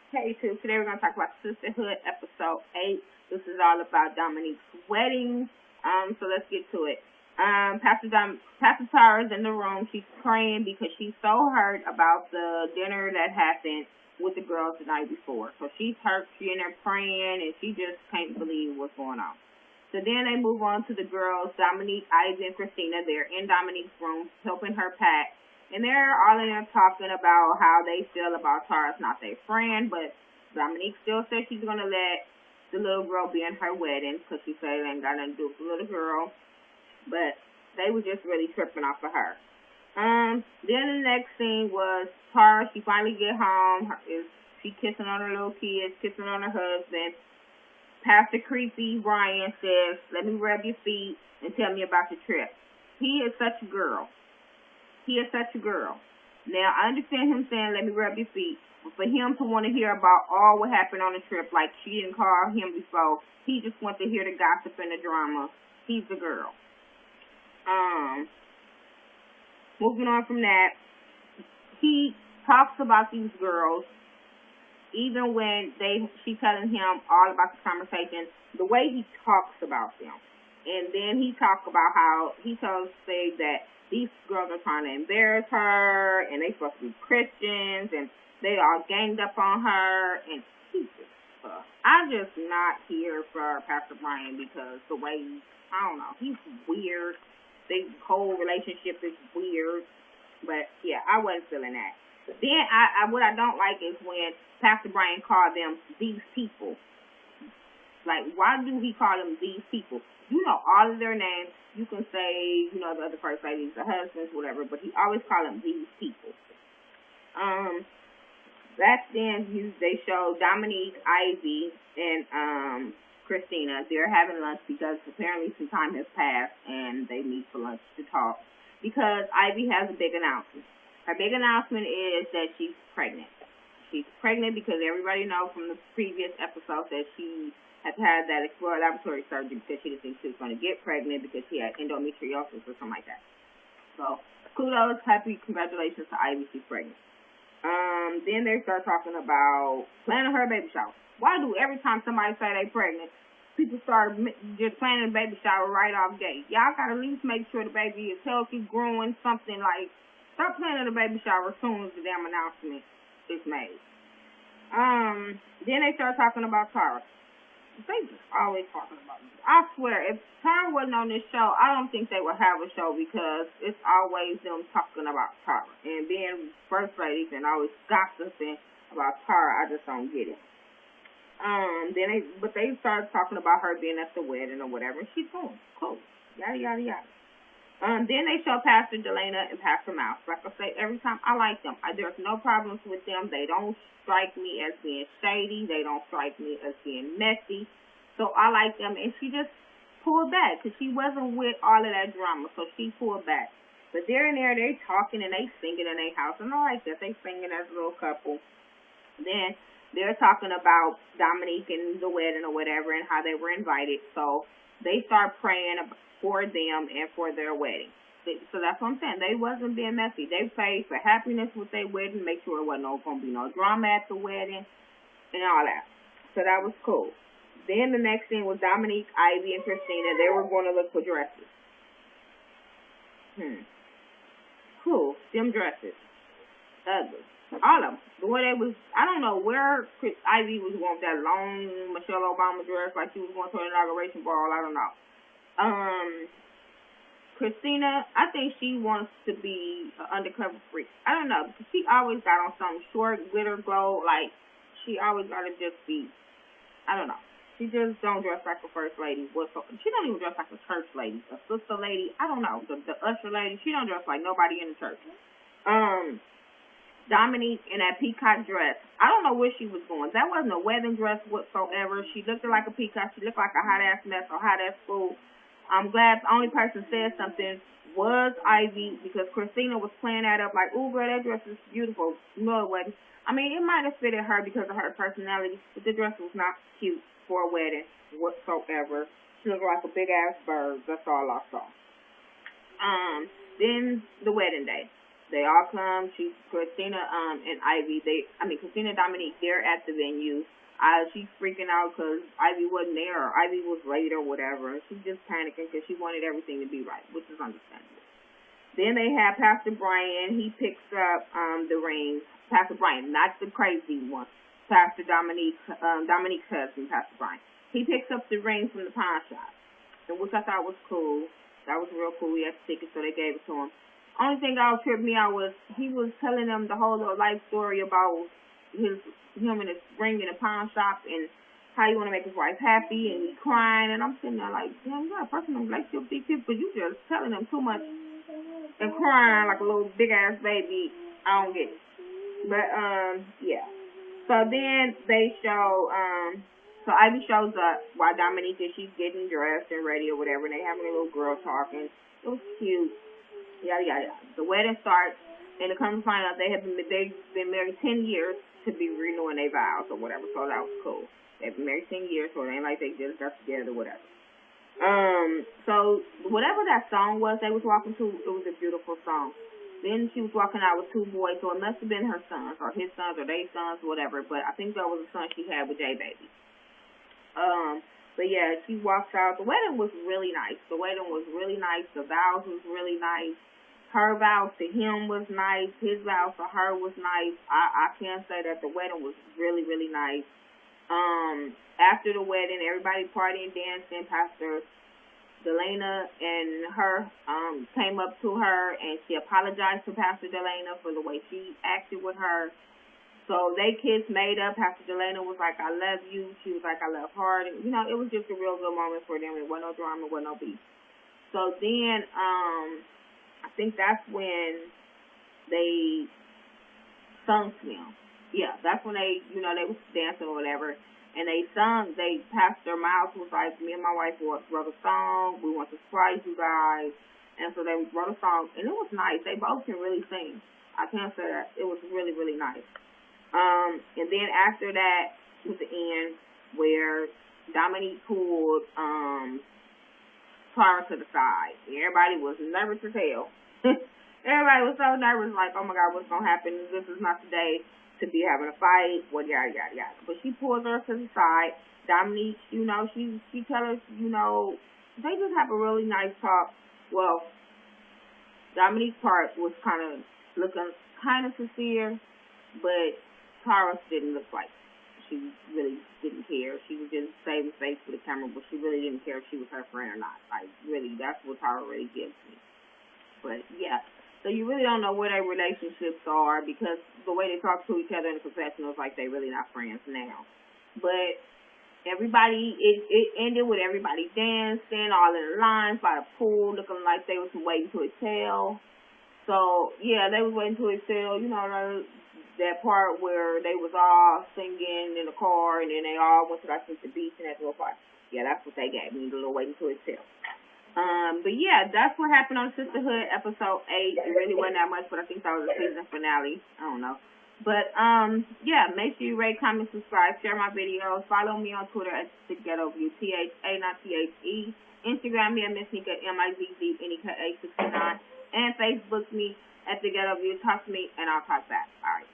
Hey, too. Today we're going to talk about Sisterhood, episode 8. This is all about Dominique's wedding. So let's get to it. Pastor Tara's in the room. She's praying because she's so hurt about the dinner that happened with the girls the night before. So she's hurt. She's in there praying, and she just can't believe what's going on. So then they move on to the girls, Dominique, Ivy, and Christina. They're in Dominique's room helping her pack. And they're all in there talking about how they feel about Tara's not their friend, but Dominique still says she's going to let the little girl be in her wedding because she said it ain't got nothing to do with the little girl. But they were just really tripping off of her. Then the next scene was Tara. She finally get home. She kissing on her little kids, kissing on her husband. Pastor Creepy Brian says, "Let me rub your feet and tell me about the trip." He is such a girl. He is such a girl. Now, I understand him saying, "Let me rub your feet." But for him to want to hear about all what happened on the trip, like she didn't call him before, he just wants to hear the gossip and the drama. He's a girl. Moving on from that, he talks about these girls, even when she telling him all about the conversation, the way he talks about them. And then he talks about how he tells Faye that these girls are trying to embarrass her, and they supposed to be Christians, and they all ganged up on her, and he's just I'm just not here for Pastor Brian because the way, I don't know, he's weird. Their whole relationship is weird. But, yeah, I wasn't feeling that. Then, what I don't like is when Pastor Brian called them these people. Like, why do he call them these people? You know all of their names. You can say, the other first ladies, the husbands, whatever, but he always call them these people. That's then they show Dominique, Ivy, and Christina. They're having lunch because apparently some time has passed and they meet for lunch to talk because Ivy has a big announcement. Her big announcement is that she's pregnant. She's pregnant because everybody knows from the previous episode that she had had that exploratory laboratory surgery because she didn't think she was going to get pregnant because she had endometriosis or something like that. So, kudos, happy, congratulations to Ivy, she's pregnant. Then they start talking about planning her baby shower. Why do every time somebody say they pregnant, people start just planning a baby shower right off gate? Y'all got to at least make sure the baby is healthy, growing, something like, start planning the baby shower as soon as the damn announcement is made. Then they start talking about Tara. They just always talking about me. I swear, if Tara wasn't on this show, I don't think they would have a show because it's always them talking about Tara. And being first ladies and always gossiping about Tara, I just don't get it. But they started talking about her being at the wedding or whatever, and she's cool. Yada, yada, yada. Then they show Pastor Delana and Pastor Mouse. Like I say, every time I like them. There's no problems with them. They don't strike me as being shady. They don't strike me as being messy. So I like them. And she just pulled back because she wasn't with all of that drama. So she pulled back. But they're in there, they talking and they singing in their house. And I like that. They singing as a little couple. Then they're talking about Dominique and the wedding or whatever and how they were invited. So they start praying for them and for their wedding. So that's what I'm saying. They wasn't being messy. They prayed for happiness with their wedding, make sure it wasn't going to be no drama at the wedding and all that. So that was cool. Then the next thing was Dominique, Ivy, and Christina. They were going to look for dresses. Cool. Them dresses. Ugly. All of them. The way they was, I don't know where Ivy was going with that long Michelle Obama dress like she was going to an inauguration ball. I don't know. Christina, I think she wants to be an undercover freak. I don't know, because she always got on something short, glitter, glow, like, she always got to just be, I don't know. She just don't dress like a first lady. She don't even dress like a church lady, a sister lady, I don't know, the usher lady. She don't dress like nobody in the church. Dominique in that peacock dress. I don't know where she was going. That wasn't a wedding dress whatsoever. She looked like a peacock. She looked like a hot-ass mess or hot-ass fool. I'm glad the only person said something was Ivy because Christina was playing that up like, ooh, girl, that dress is beautiful. No, it wasn't. I mean, it might have fitted her because of her personality, but the dress was not cute for a wedding whatsoever. She looked like a big-ass bird. That's all I saw. Then the wedding day. They all come. Christina and Ivy, Christina and Dominique, they're at the venue. She's freaking out because Ivy wasn't there, or Ivy was late or whatever. She's just panicking because she wanted everything to be right, which is understandable. Then they have Pastor Brian. He picks up the rings. Pastor Brian, not the crazy one. Pastor Dominique's husband, Pastor Brian. He picks up the rings from the pawn shop, and which I thought was cool. That was real cool. He had to take it, so they gave it to him. Only thing that tripped me out was he was telling them the whole little life story about him and his ring in a pawn shop and how you want to make his wife happy, and he crying, and I'm sitting there like, damn, you got a personal relationship with these people, but you just telling them too much and crying like a little big ass baby. I don't get it. But yeah. So then they show so Ivy shows up while Dominique is she's getting dressed and ready or whatever, and they having a little girl talking. It was cute. Yada yada. The wedding starts, and it comes to find out they've been married 10 years to be renewing their vows or whatever, so that was cool. They've been married 10 years, so it ain't like they just got together or whatever. So whatever that song was they was walking to, it was a beautiful song. Then she was walking out with 2 boys, so it must have been her sons, or his sons, or their sons, whatever, but I think that was the son she had with J-Baby. But yeah, she walks out. The wedding was really nice. The vows was really nice. Her vows to him was nice. His vows to her was nice. I can say that the wedding was really, really nice. After the wedding, everybody partying, dancing. Pastor Delana and her came up to her, and she apologized to Pastor Delana for the way she acted with her. So they kids made up. Pastor Delana was like, I love you. She was like, I love her. And, you know, it was just a real good moment for them. There wasn't no drama, there wasn't no beef. So then I think that's when they sung to them. Yeah, that's when they, you know, they was dancing or whatever. And they sung, Pastor Miles was like, me and my wife wrote a song. We want to surprise you guys. And so they wrote a song, and it was nice. They both can really sing. I can't say that. It was really, really nice. And then after that was the end where Dominique pulled Tara to the side. Everybody was nervous as hell. Everybody was so nervous, like, oh my God, what's gonna happen? This is not the day to be having a fight. What yada yada yada. But she pulled her to the side. Dominique, you know, she tell us, you know, they just have a really nice talk. Well, Dominique's part was kind of looking kind of sincere, but Tara didn't look like she really didn't care. She was just saving face for the camera, but she really didn't care if she was her friend or not. Like, really, that's what Tara really gives me. But, yeah. So you really don't know where their relationships are because the way they talk to each other in the confessional is like they're really not friends now. But everybody, it ended with everybody dancing, all in the lines by the pool, looking like they was waiting to exhale. So, yeah, they was waiting to exhale, you know, that part where they was all singing in the car, and then they all went to the beach and that little part. Yeah, that's what they gave me, the little waiting to exhale. But yeah, that's what happened on SisterHood episode 8. It really wasn't that much, but I think that was the season finale. I don't know. But yeah, make sure you rate, comment, subscribe, share my videos. Follow me on Twitter at thaghettoview, THA, not THE. Instagram me at Miss Nika, MIZZNEKA69, and Facebook me at thaghettoview. Talk to me, and I'll talk back. All right.